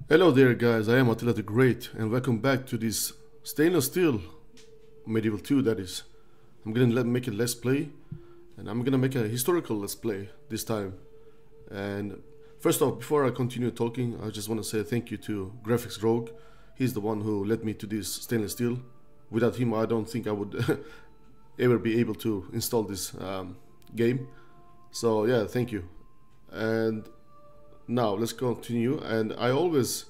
Hello there guys, I am Attila the Great and welcome back to this stainless steel Medieval 2 that is. I'm gonna make a let's play and I'm gonna make a historical let's play this time. And first off, before I continue talking, I just want to say thank you to Graphics Rogue. He's the one who led me to this stainless steel. Without him I don't think I would ever be able to install this game. So yeah, thank you. And now let's continue. And I always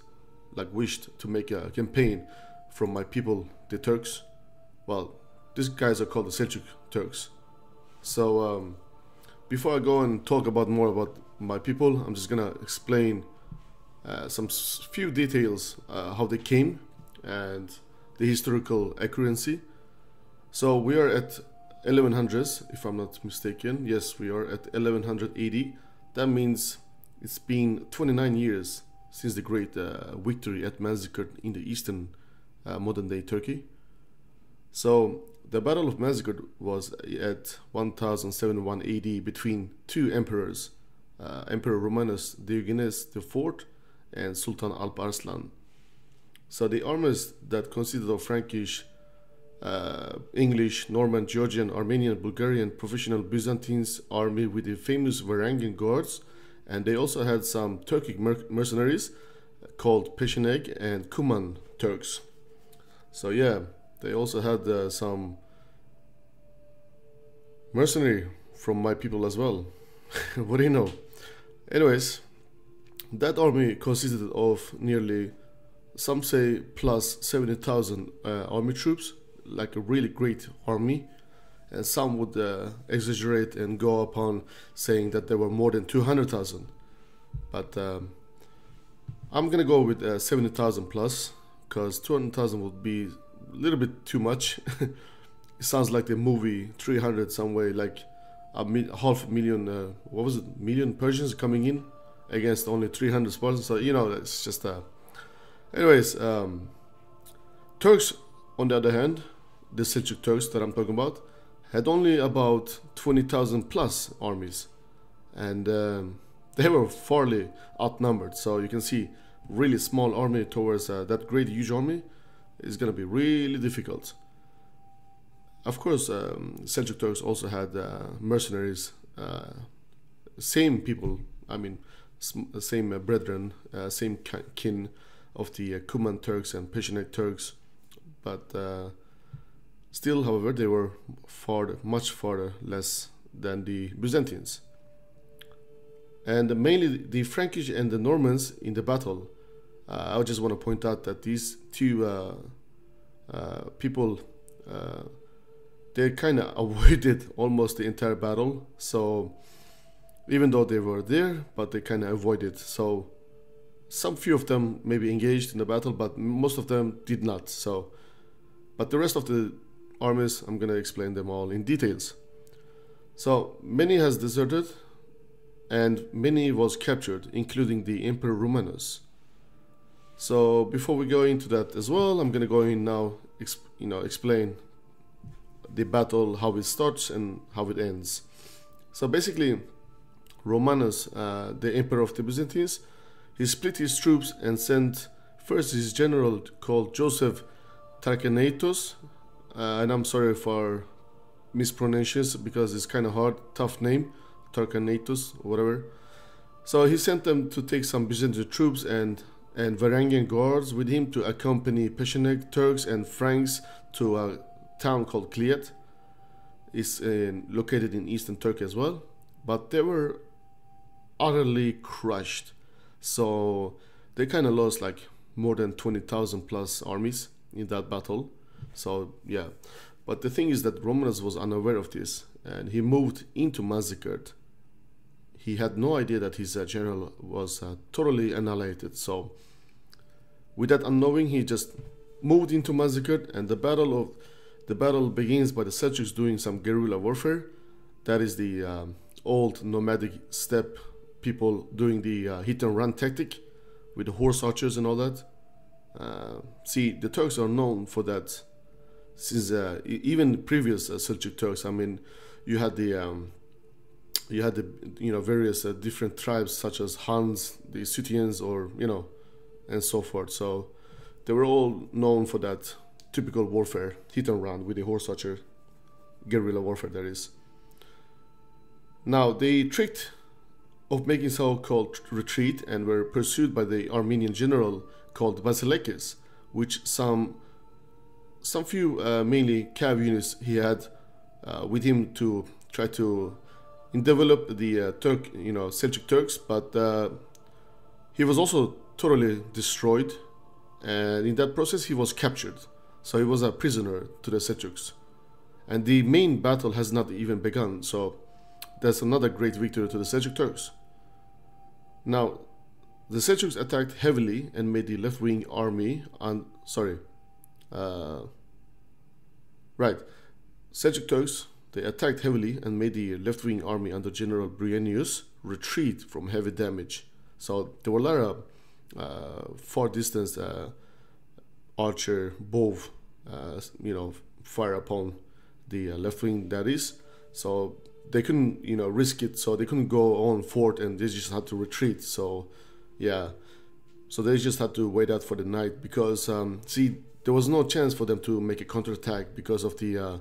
wished to make a campaign from my people, the Turks. Well, these guys are called the Seljuk Turks. So before I go and talk about more about my people, I'm just gonna explain some few details, how they came and the historical accuracy. So we are at 1100s, if I'm not mistaken. Yes, we are at 1180. That means it's been 29 years since the great victory at Manzikert in the eastern modern-day Turkey. So the Battle of Manzikert was at 1071 AD between two emperors, Emperor Romanus Diogenes IV and Sultan Alp Arslan. So the armies that consisted of Frankish, English, Norman, Georgian, Armenian, Bulgarian, professional Byzantines army with the famous Varangian guards, and they also had some Turkic mercenaries called Peşenek and Kuman Turks. So yeah, they also had some mercenary from my people as well. What do you know? Anyways, that army consisted of nearly, some say, plus 70,000 army troops, like a really great army. And some would exaggerate and go upon saying that there were more than 200,000. But I'm gonna go with 70,000 plus, because 200,000 would be a little bit too much. It sounds like the movie 300 some way, like half a million, what was it, million Persians coming in against only 300 Spartans. So, you know, it's just anyways, Turks, on the other hand, the Seljuk Turks that I'm talking about, had only about 20,000 plus armies, and they were fairly outnumbered. So you can see, really small army towards that great huge army is gonna be really difficult. Of course, Seljuk Turks also had mercenaries, same people, I mean, same brethren, same kin of the Kuman Turks and Peşenek Turks, but still, however, they were much farther less than the Byzantines. And mainly the Frankish and the Normans in the battle. I just want to point out that these two people, they kind of avoided almost the entire battle. So even though they were there, but they kind of avoided. So some few of them maybe engaged in the battle, but most of them did not. So, but the rest of the armies, I'm gonna explain them all in details. So many has deserted and many was captured, including the Emperor Romanus. So before we go into that as well, I'm gonna go in now, explain the battle, how it starts and how it ends. So basically, Romanus, the emperor of the Byzantines, he split his troops and sent first his general called Joseph Tarchanatos, and I'm sorry for mispronunciations because it's kind of hard, tough name, Tarchanatos or whatever. So he sent them to take some Byzantine troops and Varangian guards with him to accompany Peşenek Turks and Franks to a town called Kliet. It's located in eastern Turkey as well, but they were utterly crushed. So they kind of lost like more than 20,000 plus armies in that battle. So yeah, but the thing is that Romanus was unaware of this and he moved into Manzikert. He had no idea that his general was totally annihilated. So with that unknowing, he just moved into Manzikert, and the battle begins by the Seljuks doing some guerrilla warfare. That is the old nomadic steppe people doing the hit and run tactic with the horse archers and all that. See, the Turks are known for that since even previous Seljuk Turks. I mean, you had the various different tribes such as Huns, the Scythians, or and so forth. So they were all known for that typical warfare, hit and run with the horse archer, guerrilla warfare that is. Now they tricked of making so-called retreat and were pursued by the Armenian general called Vasilekis, which some few mainly cav units he had with him to try to develop the Seljuk Turks, but he was also totally destroyed, and in that process he was captured. So he was a prisoner to the Seljuks, and the main battle has not even begun. So that's another great victory to the Seljuk Turks. Now, the Seljuks attacked heavily and made the left-wing army Seljuk Turks, they attacked heavily and made the left-wing army under General Bryennius retreat from heavy damage. So there were a lot of far-distance archer bow, fire upon the left wing, that is. So they couldn't, risk it. So they couldn't go on forward, and they just had to retreat. So, yeah. So they just had to wait out for the night because, there was no chance for them to make a counterattack because of the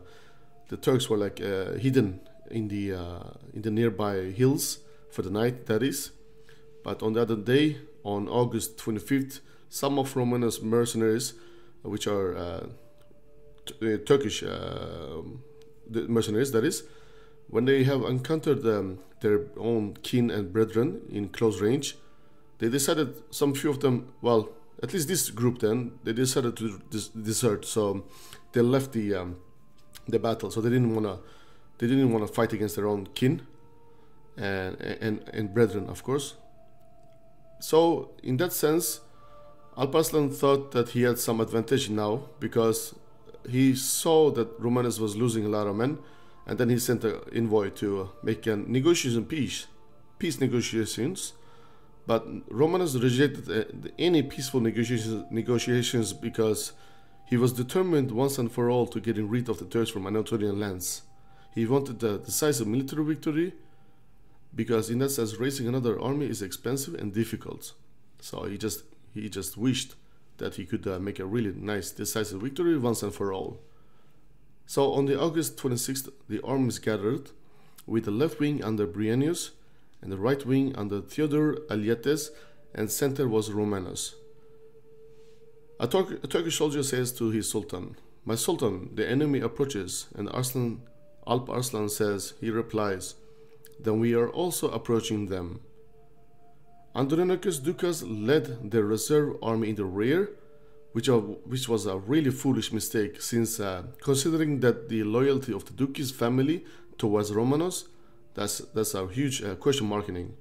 Turks were like hidden in the nearby hills for the night, that is. But on the other day, on August 25th, some of Romanos mercenaries, which are Turkish mercenaries, that is, when they have encountered their own kin and brethren in close range, they decided, some few of them, well, at least this group then, they decided to desert. So they left the battle. So they didn't wanna fight against their own kin and brethren, of course. So in that sense, Alparslan thought that he had some advantage now because he saw that Romanus was losing a lot of men, and then he sent an envoy to make a peace negotiations. But Romanus rejected any peaceful negotiations because he was determined once and for all to getting rid of the Turks from Anatolian lands. He wanted a decisive military victory because in that sense raising another army is expensive and difficult. So he just wished that he could make a really nice decisive victory once and for all. So on the August 26th, the armies gathered with the left wing under Bryennius and the right wing under Theodore Alyates, and center was Romanus. A Turkish soldier says to his sultan, "My sultan, the enemy approaches," and Alp Arslan says, he replies, "Then we are also approaching them." Andronicus Ducas led the reserve army in the rear, which was a really foolish mistake, since considering that the loyalty of the Ducis family towards Romanos, that's a huge question marking.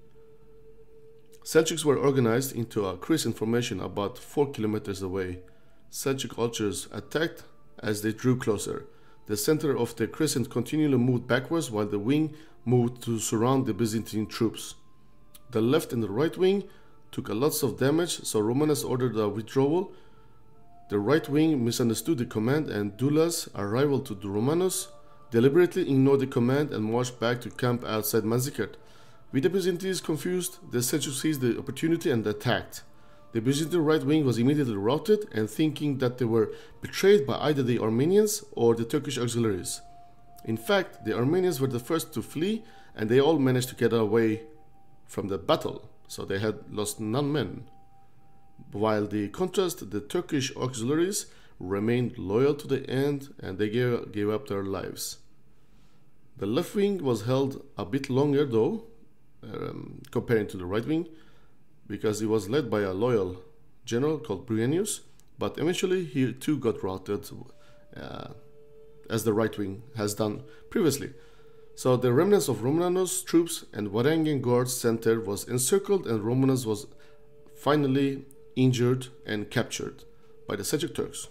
Seljuks were organized into a crescent formation about 4 kilometers away. Seljuk archers attacked as they drew closer. The center of the crescent continually moved backwards while the wing moved to surround the Byzantine troops. The left and the right wing took a lots of damage, so Romanus ordered a withdrawal. The right wing misunderstood the command, and Dulas, a rival to Romanus, deliberately ignored the command and marched back to camp outside Manzikert. With the Byzantines confused, the Seljuks seized the opportunity and attacked. The Byzantine right wing was immediately routed, and thinking that they were betrayed by either the Armenians or the Turkish auxiliaries. In fact, the Armenians were the first to flee, and they all managed to get away from the battle, so they had lost none men. While the contrast, the Turkish auxiliaries remained loyal to the end, and they gave up their lives. The left wing was held a bit longer though, comparing to the right wing, because it was led by a loyal general called Bryennius, but eventually he too got routed, as the right wing has done previously. So the remnants of Romanus troops and Varangian Guards center was encircled, and Romanus was finally injured and captured by the Seljuk Turks.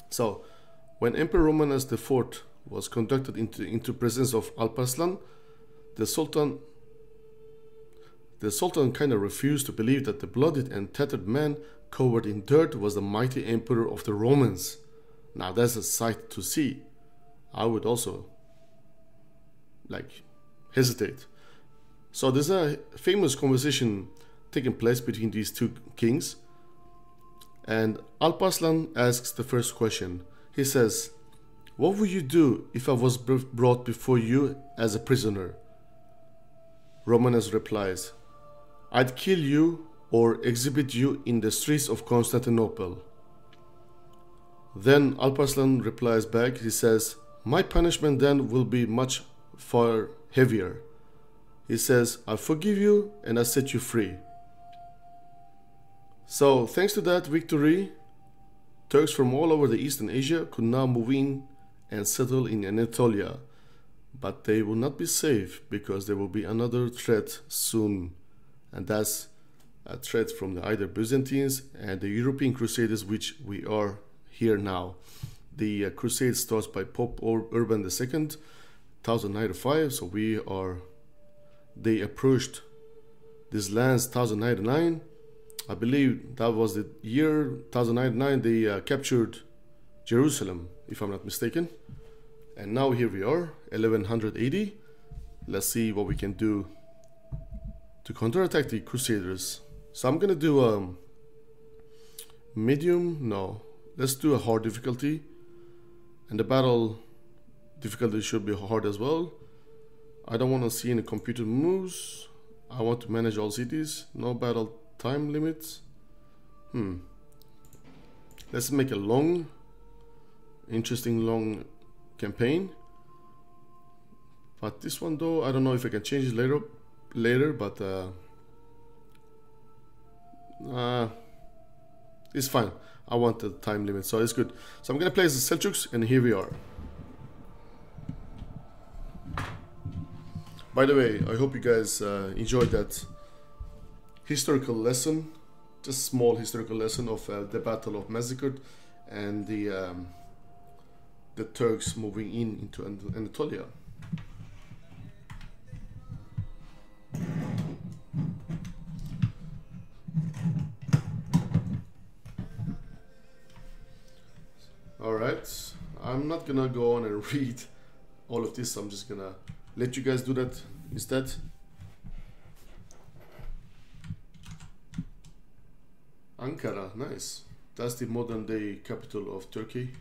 So when Emperor Romanus IV was conducted into presence of Alparslan, the Sultan kind of refused to believe that the bloodied and tattered man covered in dirt was the mighty emperor of the Romans. Now that's a sight to see. I would also hesitate. So there's a famous conversation taking place between these two kings. And Alparslan asks the first question. He says, "What would you do if I was brought before you as a prisoner?" Romanes replies, "I'd kill you or exhibit you in the streets of Constantinople." Then Alparslan replies back, he says, "My punishment then will be much far heavier." He says, "I forgive you and I set you free." So thanks to that victory, Turks from all over the Eastern Asia could now move in and settle in Anatolia. But they will not be safe because there will be another threat soon. And that's a threat from the either Byzantines and the European Crusaders, which we are here now. The crusade starts by Pope Urban II, 1095. So they approached these lands 1099. I believe that was the year 1099 they captured Jerusalem, if I'm not mistaken. And now here we are, 1180. Let's see what we can do to counterattack the Crusaders. So I'm gonna do a medium, no, let's do a hard difficulty. And the battle difficulty should be hard as well. I don't want to see any computer moves. I want to manage all cities, no battle time limits. Let's make a long, interesting long campaign. But this one though, I don't know if I can change it later, but it's fine. I want the time limit, so it's good. So I'm gonna place the Seljuks, and here we are. By the way, I hope you guys enjoyed that historical lesson, just small historical lesson of the Battle of Manzikert and the Turks moving into Anatolia. Alright, I'm not gonna go on and read all of this, I'm just gonna let you guys do that instead. Ankara, nice. That's the modern day capital of Turkey.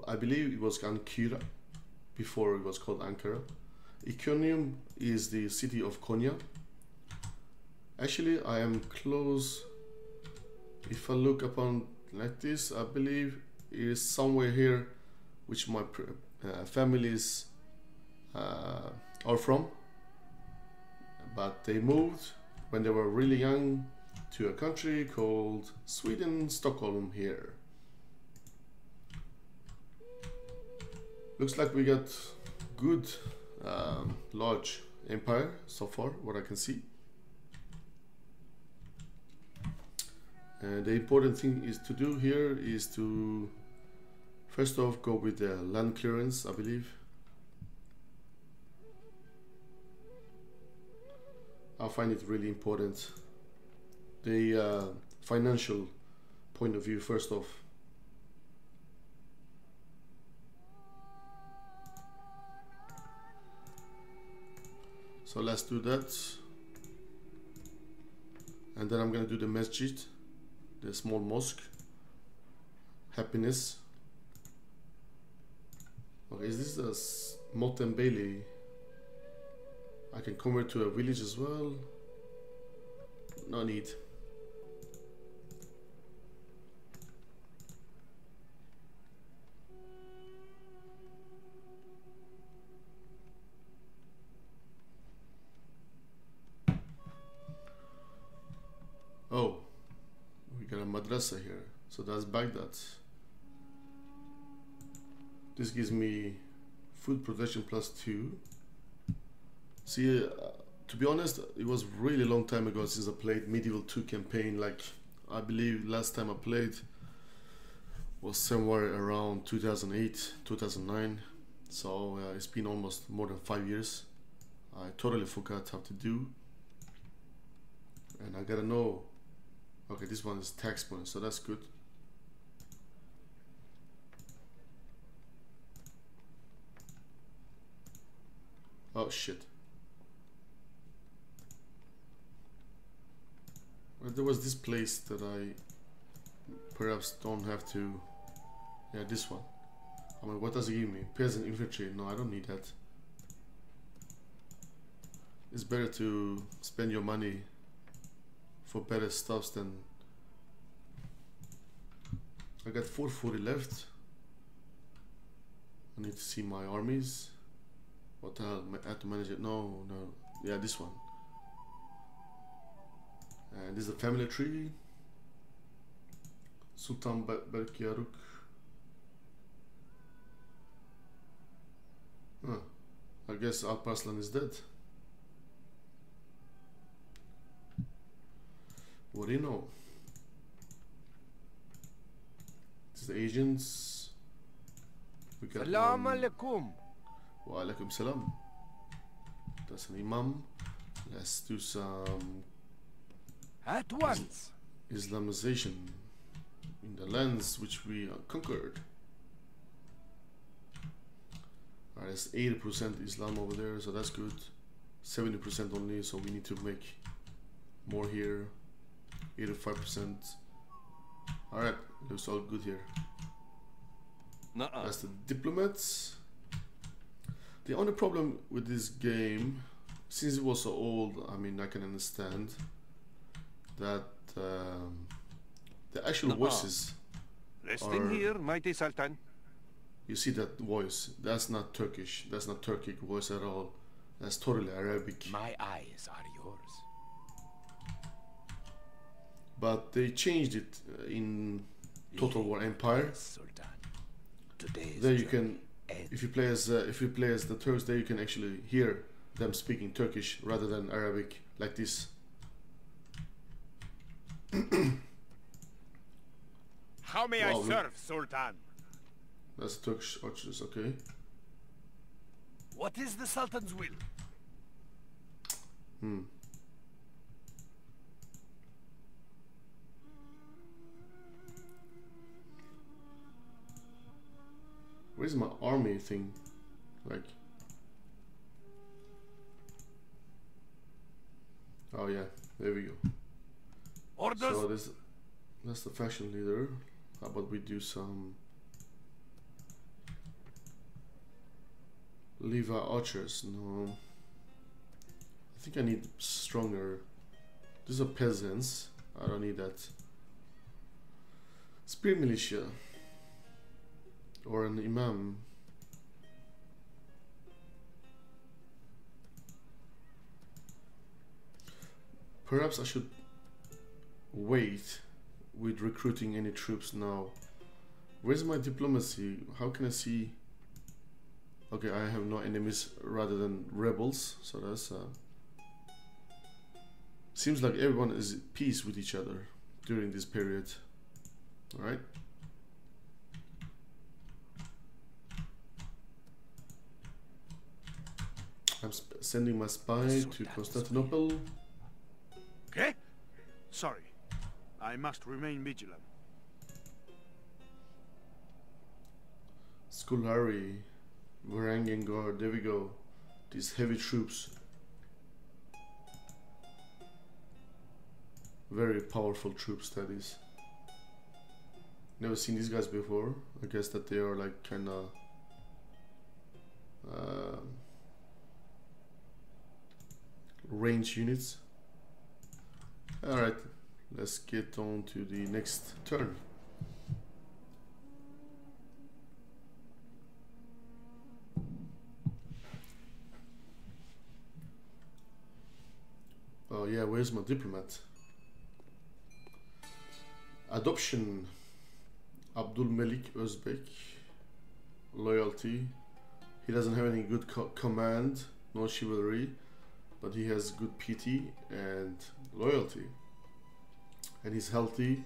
I believe it was Ankara before it was called Ankara. Iconium is the city of Konya. Actually, I am close. If I look upon like this, I believe it is somewhere here which my families are from. But they moved when they were really young to a country called Sweden, Stockholm here. Looks like we got good large empire so far, what I can see. And the important thing is to do here is to first off go with the land clearance, I believe. I find it really important. The financial point of view first off. So let's do that. And then I'm gonna do the masjid, the small mosque. Happiness. Okay, is this a Motten Bailey? I can convert to a village as well. No need. Oh, we got a madrasa here, so that's Baghdad. This gives me food protection +2. See, to be honest, it was really long time ago since I played Medieval 2 campaign. Like, I believe last time I played was somewhere around 2008, 2009. So it's been almost more than 5 years. I totally forgot how to do. And I gotta know. Okay, this one is tax bonus, so that's good. Oh shit. Well, there was this place that I perhaps don't have to. Yeah, this one. I mean, what does it give me? Peasant infantry. No, I don't need that. It's better to spend your money for better stuffs than. I got 440 left. I need to see my armies. What the hell? I have to manage it. No, no. Yeah, this one. And this is a family tree. Sultan Berkyaruk. Huh. I guess Alparslan is dead. What do you know? This is the agents. We got Salam alaikum. Wa alaikum salam. That's an imam. Let's do some At once. Islamization in the lands which we conquered. Alright, it's 80% Islam over there, so that's good. 70% only, so we need to make more here. 85%. Alright, looks all good here. That's the diplomats. The only problem with this game, since it was so old, I mean, I can understand that the actual voices Resting here, mighty Sultan. You see that voice? That's not Turkish. That's not Turkic voice at all. That's totally Arabic. My eyes are yours. But they changed it in Total War Empire. Yes, Sultan. Today's There you can, end. if you play as the Turks, there you can actually hear them speaking Turkish rather than Arabic like this. How may Wow, I serve, Sultan? That's Turkish archers, okay. What is the Sultan's will? Where's my army thing? Like, oh yeah, there we go. Orders. So that's the faction leader. How about we do some Levi archers? No, I think I need stronger. These are peasants. I don't need that. Spear militia or an imam. Perhaps I should wait with recruiting any troops now. Where's my diplomacy? How can I see? Okay, I have no enemies rather than rebels, so that's seems like everyone is at peace with each other during this period. All right. I'm sending my spy to Constantinople. Okay? Sorry. I must remain vigilant. Scolari, Varangian Guard, there we go. These heavy troops. Very powerful troops, that is. Never seen these guys before. I guess that they are like kinda range units. Alright, let's get on to the next turn. Oh yeah, where's my diplomat? Adoption. Abdul Melik Özbek. Loyalty. He doesn't have any good command, no chivalry, but he has good PT and loyalty. And he's healthy,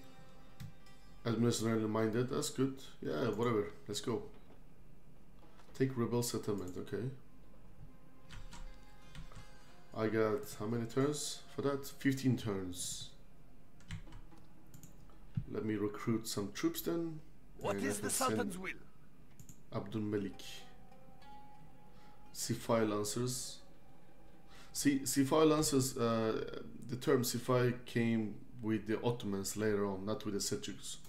administratively minded. That's good. Yeah, whatever. Let's go. Take rebel settlement. Okay. I got how many turns for that? 15 turns. Let me recruit some troops then. What is the Sultan's will? Abdul Malik. Sipai Lancers. Sipai Lancers, the term Sipai came with the Ottomans later on, not with the Seljuks.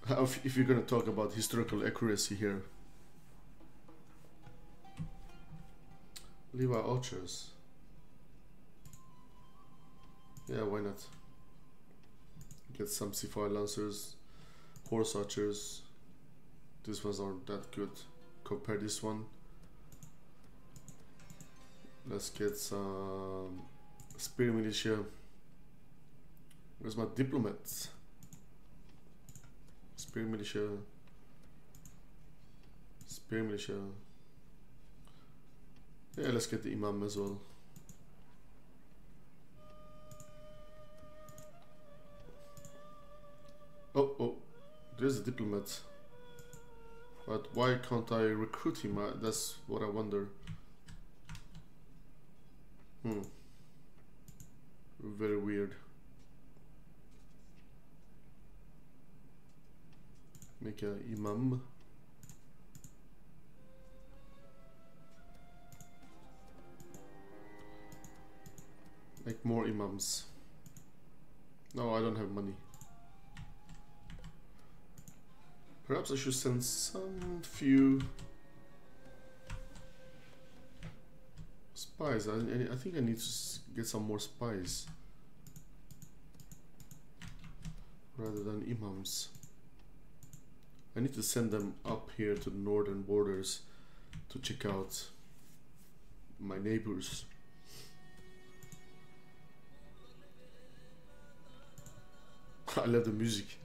if you're gonna talk about historical accuracy here. Levi archers. Yeah, why not? Get some C5 lancers, horse archers. These ones aren't that good. Compare this one. Let's get some spear militia. Where's my diplomats? Spear militia. Spear militia. Yeah, let's get the imam as well. Oh, there's a diplomat. But why can't I recruit him? That's what I wonder. Very weird. Make a imam. Make more imams. No, I don't have money. Perhaps I should send some few spies. I think I need to get some more spies rather than imams. I need to send them up here to the northern borders to check out my neighbors. I love the music.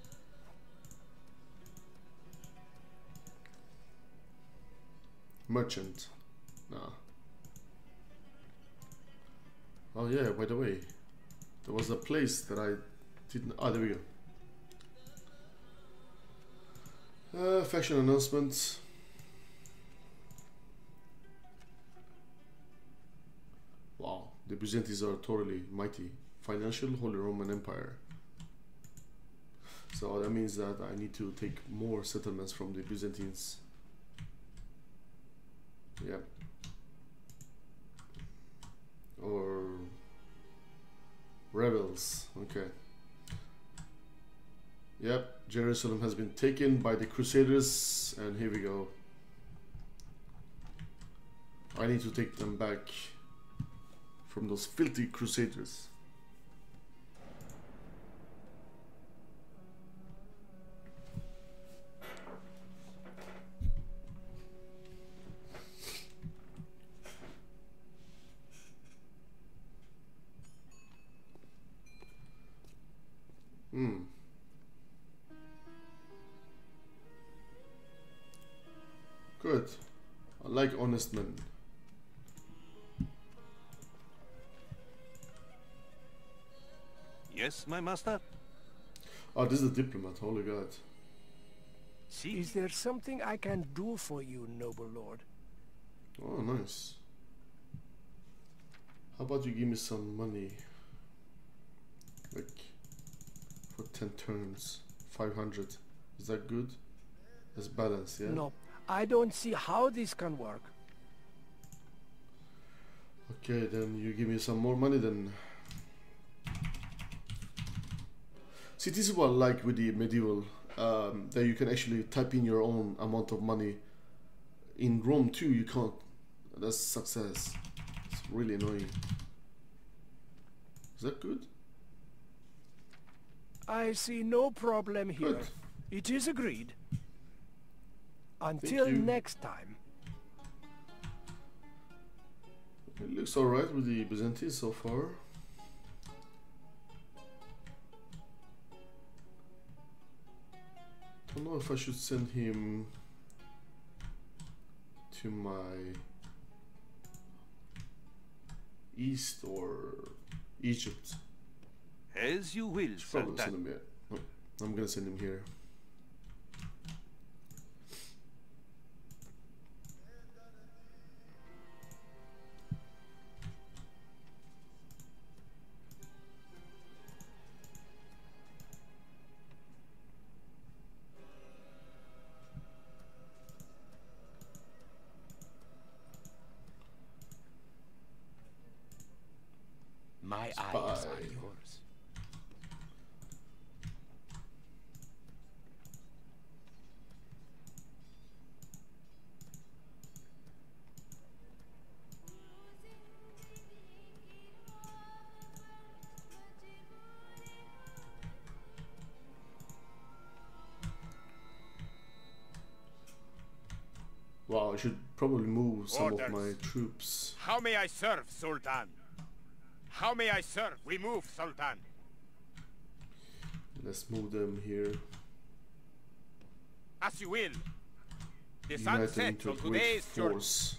Merchant. Nah. Oh yeah, by the way, there was a place that I didn't. Ah, there we go. Faction announcement. Wow, the Byzantines are totally mighty. Financial Holy Roman Empire. So that means that I need to take more settlements from the Byzantines. Yep. Or rebels. Okay. Yep, Jerusalem has been taken by the Crusaders, and here we go. I need to take them back from those filthy Crusaders. Good. I like honest men. Yes, my master? Oh, this is a diplomat. Holy God. See? Is there something I can do for you, noble lord? Oh, nice. How about you give me some money? Like, for 10 turns. 500. Is that good? That's balanced, yeah? No, I don't see how this can work. Okay, then you give me some more money then. See, this is what I like with the medieval, that you can actually type in your own amount of money. In Rome too, you can't. That's success. It's really annoying. Is that good? I see no problem here. Good. It is agreed. Until next time. It looks alright with the Byzantines so far. Don't know if I should send him to my east or Egypt. As you will, Probably send Sultan. him here. No, I'm gonna send him here. My eyes Spy. are yours. Wow, I should probably move some Orders. of my troops. How may I serve, Sultan? How may I serve? We move, Sultan. Let's move them here. As you will. The sun Unite them sets into a on great today's journey. force.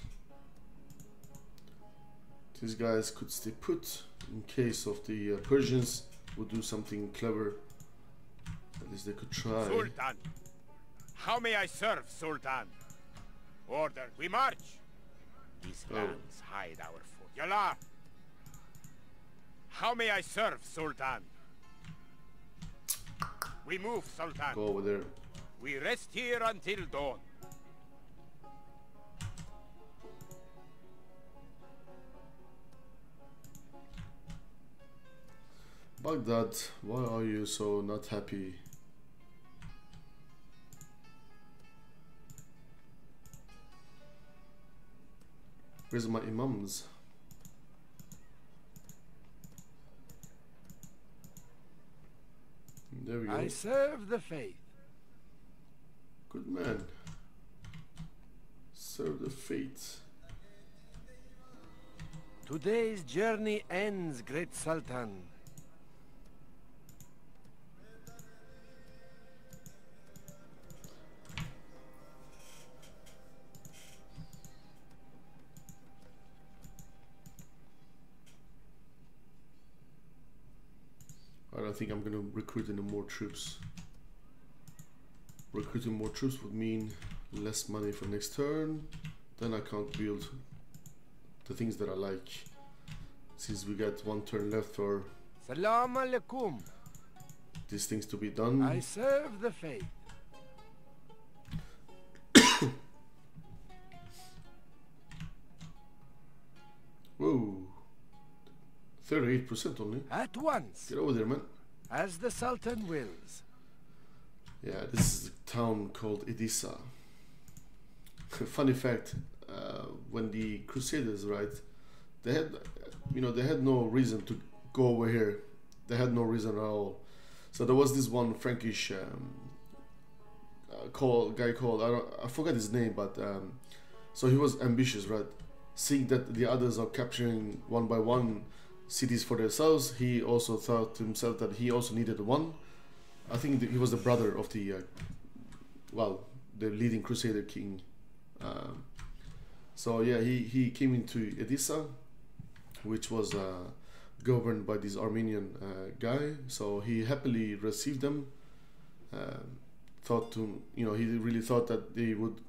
These guys could stay put in case of the Persians would do something clever. At least they could try. Sultan. How may I serve, Sultan? Order. We march. These lands hide our foot. Yalla. How may I serve, Sultan? We move, Sultan. Go over there. We rest here until dawn. Baghdad, why are you so not happy? Where's my imams? There we go. I serve the faith. Good man. Serve the fate. Today's journey ends, great Sultan. I don't think I'm gonna recruit any more troops. Recruiting more troops would mean less money for next turn. Then I can't build the things that I like. Since we got one turn left for Salam alaikum. these things to be done. I serve the faith. Whoa. 38% only. At once, Get over there, man. as the Sultan wills. Yeah, this is a town called Edessa. Funny fact, when the Crusaders, right, they had, they had no reason to go over here. They had no reason at all. So there was this one Frankish guy called, I forgot his name, but so he was ambitious, right? Seeing that the others are capturing one by one cities for themselves, he also thought to himself that he also needed one. I think that he was the brother of the, the leading Crusader king. So yeah, he came into Edessa, which was governed by this Armenian guy. So he happily received them. Thought to, he really thought that they would,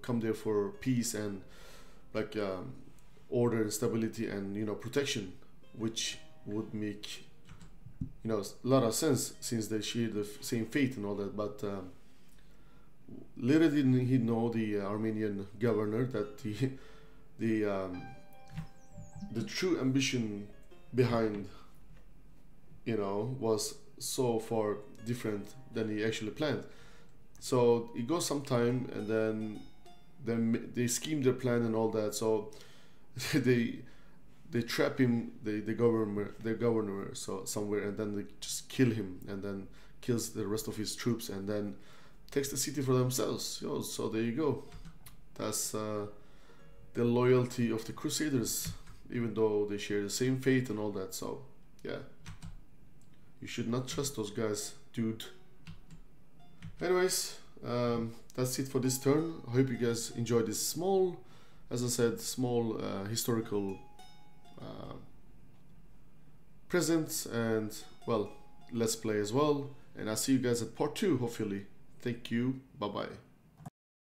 come there for peace and order and stability and protection, which would make a lot of sense since they share the same faith and all that. But little didn't he know, the Armenian governor, that the true ambition behind was so far different than he actually planned. So it goes some time, and then they scheme their plan and all that. So they trap him, the governor, so somewhere, and then they just kill him, and then kills the rest of his troops, and then takes the city for themselves. So there you go. That's the loyalty of the Crusaders, even though they share the same faith and all that. So yeah, you should not trust those guys, dude. Anyways, that's it for this turn. I hope you guys enjoyed this small, as I said, small historical present and let's play as well. And I'll see you guys at part 2, hopefully. Thank you. Bye bye.